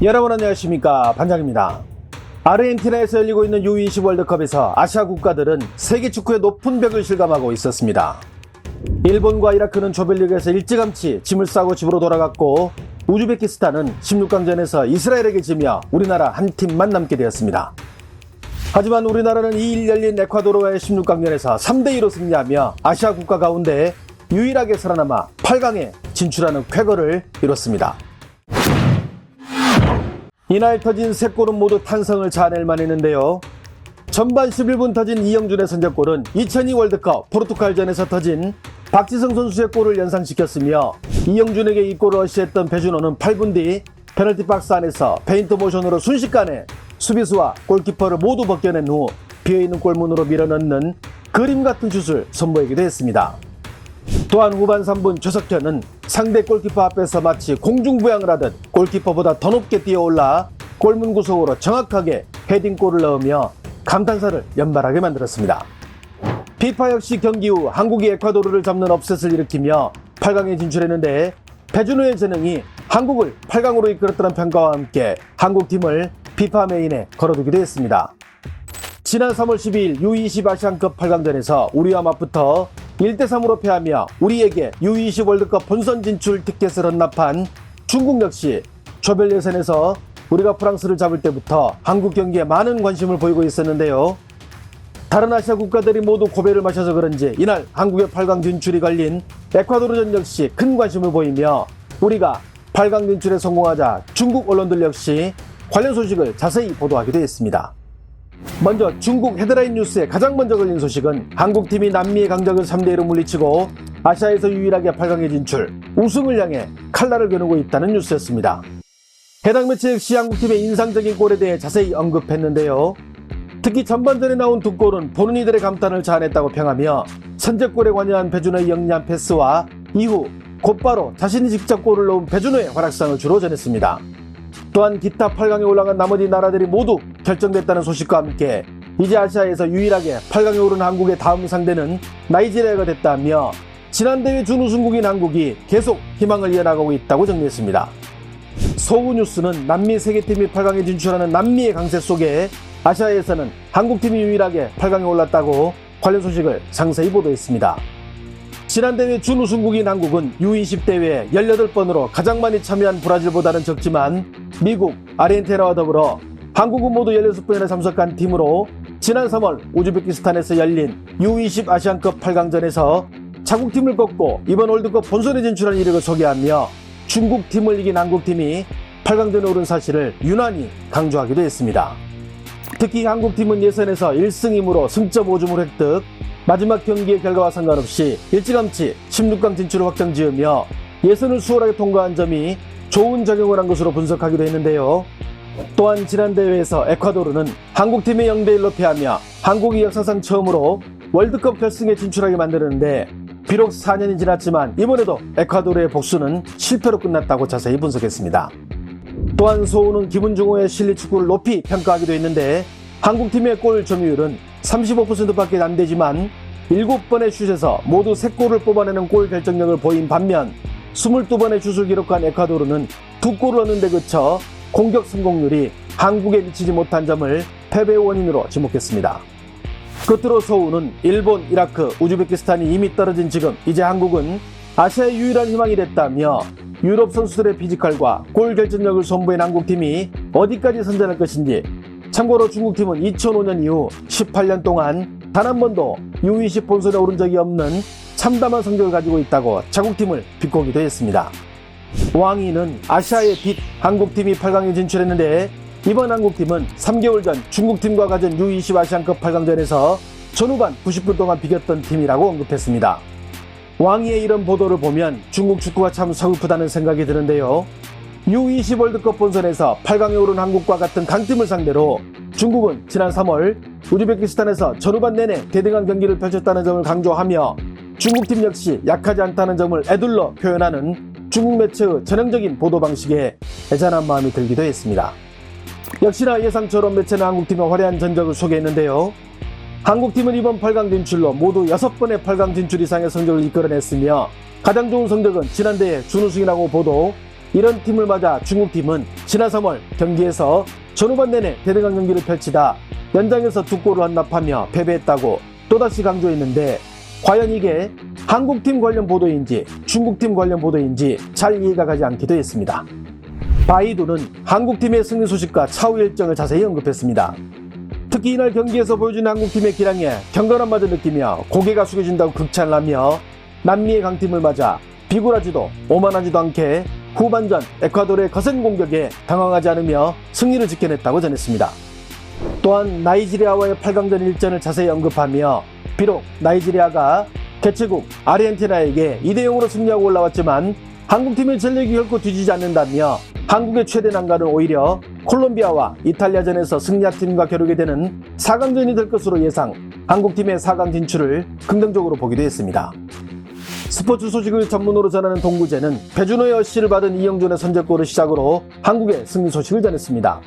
여러분 안녕하십니까, 반장입니다. 아르헨티나에서 열리고 있는 U20 월드컵에서 아시아 국가들은 세계 축구의 높은 벽을 실감하고 있었습니다. 일본과 이라크는 조별리그에서 일찌감치 짐을 싸고 집으로 돌아갔고, 우즈베키스탄은 16강전에서 이스라엘에게 지며 우리나라 한 팀만 남게 되었습니다. 하지만 우리나라는 2일 열린 에콰도르와의 16강전에서 3대2로 승리하며 아시아 국가 가운데 유일하게 살아남아 8강에 진출하는 쾌거를 이뤘습니다. 이날 터진 세 골은 모두 탄성을 자아낼 만했는데요. 전반 11분 터진 이영준의 선제골은 2002 월드컵 포르투갈전에서 터진 박지성 선수의 골을 연상시켰으며, 이영준에게 이 골을 어시했던 배준호는 8분 뒤 페널티 박스 안에서 페인트 모션으로 순식간에 수비수와 골키퍼를 모두 벗겨낸 후 비어있는 골문으로 밀어넣는 그림 같은 슛을 선보이기도 했습니다. 또한 후반 3분 최석현은 상대 골키퍼 앞에서 마치 공중부양을 하듯 골키퍼보다 더 높게 뛰어올라 골문 구석으로 정확하게 헤딩골을 넣으며 감탄사를 연발하게 만들었습니다. 피파 역시 경기 후 한국이 에콰도르를 잡는 업셋을 일으키며 8강에 진출했는데, 배준호의 재능이 한국을 8강으로 이끌었다는 평가와 함께 한국팀을 피파 메인에 걸어두기도 했습니다. 지난 3월 12일 U20 아시안컵 8강전에서 우리와 맞붙어 1대3으로 패하며 우리에게 U20 월드컵 본선 진출 티켓을 헌납한 중국 역시 조별 예선에서 우리가 프랑스를 잡을 때부터 한국 경기에 많은 관심을 보이고 있었는데요. 다른 아시아 국가들이 모두 고배를 마셔서 그런지 이날 한국의 8강 진출이 걸린 에콰도르전 역시 큰 관심을 보이며, 우리가 8강 진출에 성공하자 중국 언론들 역시 관련 소식을 자세히 보도하기도 했습니다. 먼저 중국 헤드라인 뉴스에 가장 먼저 걸린 소식은 한국팀이 남미의 강적을 3대1로 물리치고 아시아에서 유일하게 8강에 진출, 우승을 향해 칼날을 겨누고 있다는 뉴스였습니다. 해당 매체 역시 한국팀의 인상적인 골에 대해 자세히 언급했는데요. 특히 전반전에 나온 두 골은 보는 이들의 감탄을 자아냈다고 평하며, 선제골에 관여한 배준호의 영리한 패스와 이후 곧바로 자신이 직접 골을 넣은 배준호의 활약상을 주로 전했습니다. 또한 기타 8강에 올라간 나머지 나라들이 모두 결정됐다는 소식과 함께 이제 아시아에서 유일하게 8강에 오른 한국의 다음 상대는 나이지리아가 됐다며, 지난 대회 준우승국인 한국이 계속 희망을 이어나가고 있다고 정리했습니다. 소우 뉴스는 남미 세 개 팀이 8강에 진출하는 남미의 강세 속에 아시아에서는 한국팀이 유일하게 8강에 올랐다고 관련 소식을 상세히 보도했습니다. 지난 대회 준우승국인 한국은 U20 대회에 18번으로 가장 많이 참여한 브라질보다는 적지만 미국, 아르헨티나와 더불어 한국은 모두 16번이나 참석한 팀으로 지난 3월 우즈베키스탄에서 열린 U20 아시안컵 8강전에서 자국팀을 꺾고 이번 월드컵 본선에 진출한 이력을 소개하며 중국팀을 이긴 한국팀이 8강전에 오른 사실을 유난히 강조하기도 했습니다. 특히 한국팀은 예선에서 1승 2무로 승점 5점을 획득, 마지막 경기의 결과와 상관없이 일찌감치 16강 진출을 확정지으며 예선을 수월하게 통과한 점이 좋은 작용을 한 것으로 분석하기도 했는데요. 또한 지난 대회에서 에콰도르는 한국팀의 0대1로 패하며 한국이 역사상 처음으로 월드컵 결승에 진출하게 만드는데, 비록 4년이 지났지만 이번에도 에콰도르의 복수는 실패로 끝났다고 자세히 분석했습니다. 또한 소우는 김은중호의 실리 축구를 높이 평가하기도 했는데, 한국팀의 골 점유율은 35%밖에 안 되지만 7번의 슛에서 모두 3골을 뽑아내는 골 결정력을 보인 반면 22번의 슛을 기록한 에콰도르는 2골을 넣는 데 그쳐 공격 성공률이 한국에 미치지 못한 점을 패배의 원인으로 지목했습니다. 끝으로 소우는 일본, 이라크, 우즈베키스탄이 이미 떨어진 지금 이제 한국은 아시아의 유일한 희망이 됐다며, 유럽 선수들의 피지컬과 골 결정력을 선보인 한국팀이 어디까지 선전할 것인지, 참고로 중국팀은 2005년 이후 18년 동안 단 한 번도 U20 본선에 오른 적이 없는 참담한 성적을 가지고 있다고 자국팀을 비꼬기도 했습니다. 왕이는 아시아의 빛 한국팀이 8강에 진출했는데, 이번 한국팀은 3개월 전 중국팀과 가진 U20 아시안컵 8강전에서 전후반 90분 동안 비겼던 팀이라고 언급했습니다. 왕이의 이런 보도를 보면 중국 축구가 참 서글프다는 생각이 드는데요. U20 월드컵 본선에서 8강에 오른 한국과 같은 강팀을 상대로 중국은 지난 3월 우즈베키스탄에서 전후반 내내 대등한 경기를 펼쳤다는 점을 강조하며, 중국팀 역시 약하지 않다는 점을 에둘러 표현하는 중국 매체의 전형적인 보도 방식에 애잔한 마음이 들기도 했습니다. 역시나 예상처럼 매체는 한국팀의 화려한 전적을 소개했는데요. 한국팀은 이번 8강 진출로 모두 6번의 8강 진출 이상의 성적을 이끌어냈으며, 가장 좋은 성적은 지난대회 준우승이라고 보도, 이런 팀을 맞아 중국팀은 지난 3월 경기에서 전후반 내내 대등한 경기를 펼치다 연장에서 2골을 완납하며 패배했다고 또다시 강조했는데, 과연 이게 한국팀 관련 보도인지 중국팀 관련 보도인지 잘 이해가 가지 않기도 했습니다. 바이두는 한국팀의 승리 소식과 차후 일정을 자세히 언급했습니다. 특히 이날 경기에서 보여준 한국팀의 기량에 경건함마저 느끼며 고개가 숙여진다고 극찬을 하며, 남미의 강팀을 맞아 비굴하지도 오만하지도 않게 후반전 에콰도르의 거센 공격에 당황하지 않으며 승리를 지켜냈다고 전했습니다. 또한 나이지리아와의 8강전 일전을 자세히 언급하며, 비록 나이지리아가 개최국 아르헨티나에게 2대0으로 승리하고 올라왔지만 한국팀의 전력이 결코 뒤지지 않는다며, 한국의 최대 난관은 오히려 콜롬비아와 이탈리아전에서 승리한 팀과 겨루게 되는 4강전이 될 것으로 예상, 한국팀의 4강 진출을 긍정적으로 보기도 했습니다. 스포츠 소식을 전문으로 전하는 동구제는 배준호의 어시를 받은 이영준의 선제골을 시작으로 한국의 승리 소식을 전했습니다.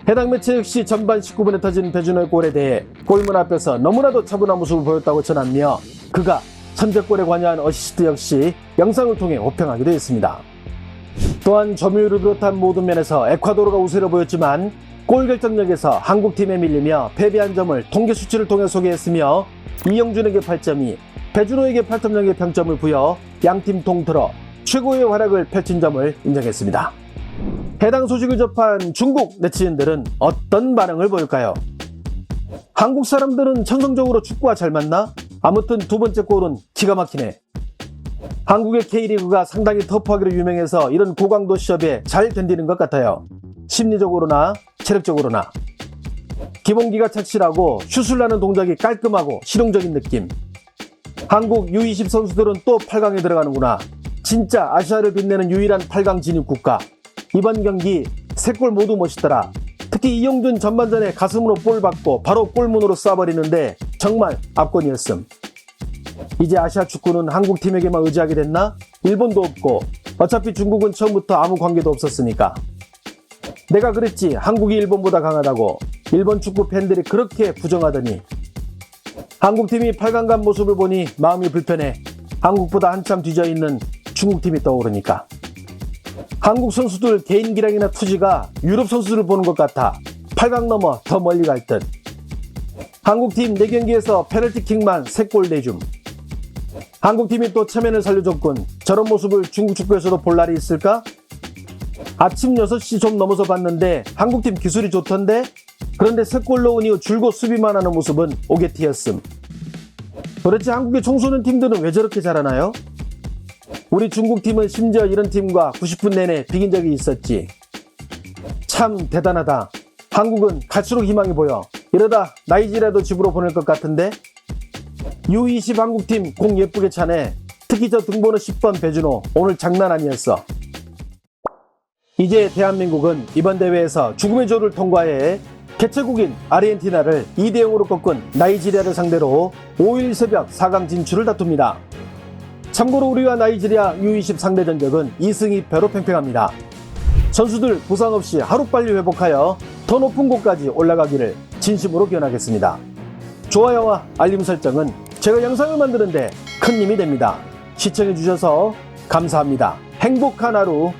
해당 매체 역시 전반 19분에 터진 배준호의 골에 대해 골문 앞에서 너무나도 차분한 모습을 보였다고 전하며, 그가 선제골에 관여한 어시스트 역시 영상을 통해 호평하기도 했습니다. 또한 점유율을 비롯한 모든 면에서 에콰도르가 우세를 보였지만 골 결정력에서 한국팀에 밀리며 패배한 점을 통계 수치를 통해 소개했으며, 이영준에게 8점이, 배준호에게 8.0의 평점을 부여 양팀 통틀어 최고의 활약을 펼친 점을 인정했습니다. 해당 소식을 접한 중국 네티즌들은 어떤 반응을 보일까요? 한국 사람들은 천성적으로 축구와 잘 맞나? 아무튼 두 번째 골은 기가 막히네. 한국의 K리그가 상당히 터프하기로 유명해서 이런 고강도 시합에 잘 견디는 것 같아요. 심리적으로나 체력적으로나. 기본기가 착실하고 슛을 나는 동작이 깔끔하고 실용적인 느낌. 한국 U20 선수들은 또 8강에 들어가는구나. 진짜 아시아를 빛내는 유일한 8강 진입 국가. 이번 경기 3골 모두 멋있더라. 특히 이영준 전반전에 가슴으로 볼 받고 바로 골문으로 쏴버리는데 정말 압권이었음. 이제 아시아 축구는 한국팀에게만 의지하게 됐나? 일본도 없고 어차피 중국은 처음부터 아무 관계도 없었으니까. 내가 그랬지, 한국이 일본보다 강하다고. 일본 축구 팬들이 그렇게 부정하더니. 한국팀이 8강 간 모습을 보니 마음이 불편해. 한국보다 한참 뒤져있는 중국팀이 떠오르니까. 한국 선수들 개인 기량이나 투지가 유럽 선수들을 보는 것 같아 8강 넘어 더 멀리 갈 듯. 한국팀 4경기에서 페널티킥만 3골 내줌. 한국팀이 또 체면을 살려줬군. 저런 모습을 중국 축구에서도 볼 날이 있을까? 아침 6시 좀 넘어서 봤는데 한국팀 기술이 좋던데? 그런데 3골 넣은 이후 줄곧 수비만 하는 모습은 오게티였음. 도대체 한국의 청소년 팀들은 왜 저렇게 잘하나요? 우리 중국팀은 심지어 이런 팀과 90분 내내 비긴 적이 있었지. 참 대단하다. 한국은 갈수록 희망이 보여. 이러다 나이지리아도 집으로 보낼 것 같은데? U20 한국팀 공 예쁘게 차네. 특히 저 등번호 10번 배준호 오늘 장난 아니었어. 이제 대한민국은 이번 대회에서 죽음의 조를 통과해 개최국인 아르헨티나를 2대0으로 꺾은 나이지리아를 상대로 5일 새벽 4강 진출을 다툽니다. 참고로 우리와 나이지리아 U20 상대 전적은 2승 2패로 팽팽합니다. 선수들 부상 없이 하루빨리 회복하여 더 높은 곳까지 올라가기를 진심으로 기원하겠습니다. 좋아요와 알림 설정은 제가 영상을 만드는데 큰 힘이 됩니다. 시청해주셔서 감사합니다. 행복한 하루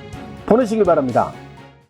보내시길 바랍니다.